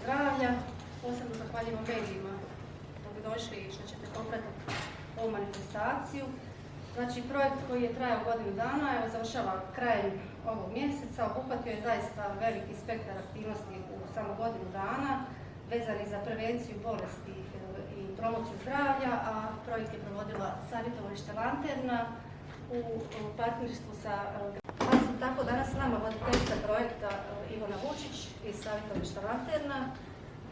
Zdravlja, posebno zahvaljujemo medijima da bi došli i što ćete popratiti ovu manifestaciju. Znači, projekt koji je trajao godinu dana, evo završava krajem ovog mjeseca, obuhvatio je zaista veliki spektar aktivnosti u samo godinu dana, vezani za prevenciju bolesti i promociju zdravlja, a projekt je provodila savjetovalište Lanterna u partnerstvu sa tako danas s nama voditeljica projekta Ivona Vučić iz savjetovališta Lanterna,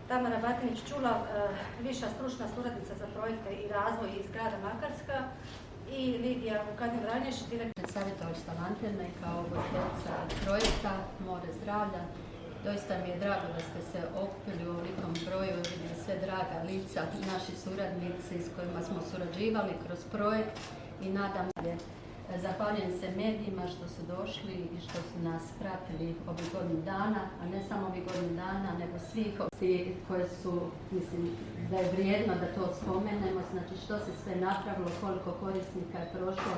Tamara Batinić-Čula, viša stručna suradnica za projekte i razvoj iz grada Makarska, i Lidija Vukatin-Ranješ, direktor savjetovališta Lanterna i kao voditeljica projekta More zdravlja. Doista mi je drago da ste se okupili u ovolikom broju, vidim sve draga lica, naši suradnici s kojima smo surađivali kroz projekt i nadam se. Zahvaljujem se medijima što su došli i što su nas pratili ovih godinu dana, a ne samo ovih godinu dana, nego svih koje su, mislim, da je vrijedno da to spomenemo, znači što se sve napravilo, koliko korisnika je prošlo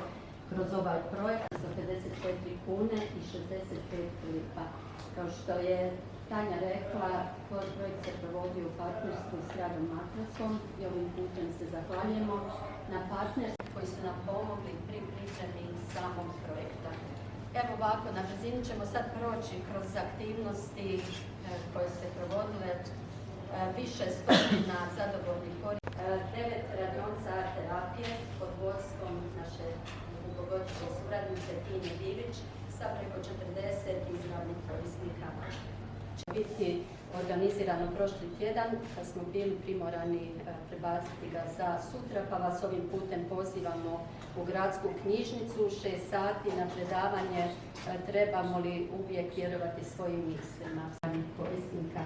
kroz ovaj projekt, 154 kune i 65 lipa. Kao što je Tanja rekla, projekt se provodi u partnerstvu s gradom Makarskom i ovim putem se zahvaljujemo na partnerstvu koji su nam pomogli pri pripremi samog projekta. Evo ovako, na brzinu ćemo sad proći kroz aktivnosti koje se provodile, više stotina zadovoljnih korisnika, 9 radionica art terapije pod vodstvom naše dugogodišnje suradnice Tine Divić sa preko 40 izravnih korisnika. Će biti organizirano prošli tjedan, kad smo bili primorani prebaciti ga za sutra, pa vas ovim putem pozivamo u gradsku knjižnicu, 6 sati na predavanje trebamo li uvijek vjerovati svojim mislima korisnika.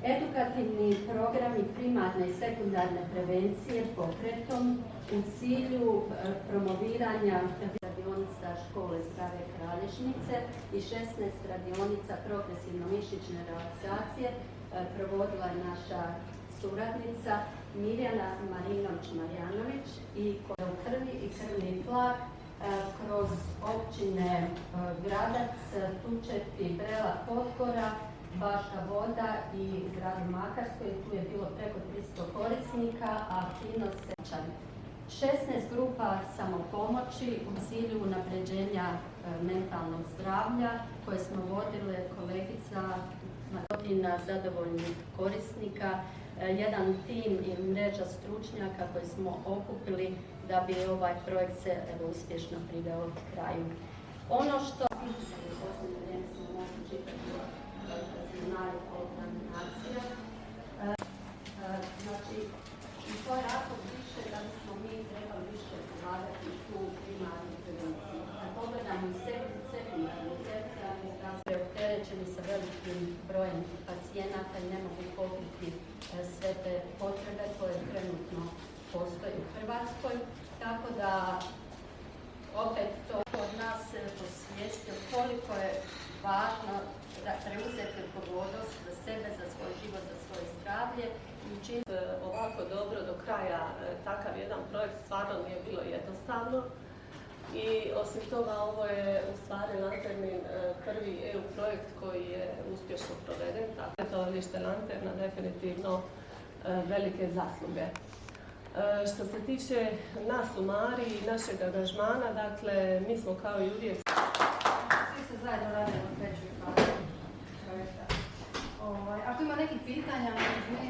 Edukativni programi primarne i sekundarne prevencije pokretom u cilju promoviranja radionica škole Zdrave Kralježnice i 16 radionica progresivno-mišićne relaksacije provodila je naša suradnica Mirjana Marinović-Marjanović i koja u krvi i krvni tlak kroz općine Gradac, Tučepi, Brela, Potgora, Baška Voda i gradu Makarskoj. Tu je bilo preko 300 korisnika, a aktivnost se 16 grupa samopomoći u cilju unapređenja mentalnog zdravlja koje smo vodile kolegica godina zadovoljnih korisnika, jedan tim i mreža stručnjaka koji smo okupili da bi ovaj projekt se uspješno priveo kraju. Ono što znači, i to je jako više da bismo mi trebali više ulagati tu primarnu prevenciju. Kad pogledamo i sekundarnu tercijarnu zdravstvenu opterećeni sa velikim brojem pacijenata i ne mogu pokriti sve te potrebe koje trenutno postoje u Hrvatskoj. Tako da opet to od nas posvijestio koliko je važno da preuzeti odgovornost za sebe, za svoj život, za svoje zdravlje. Ovako dobro do kraja takav jedan projekt stvarno nije bilo jednostavno. I osim toga, ovo je u stvari Lanternin prvi EU projekt koji je uspješno proveden. Savjetovalište Lanterna definitivno velike zasluge. Što se tiče nas u Mari i našeg angažmana, dakle, mi smo kao i uvijek svi se zajedno radimo u trećoj fazi projekta. Ako ima nekih pitanja,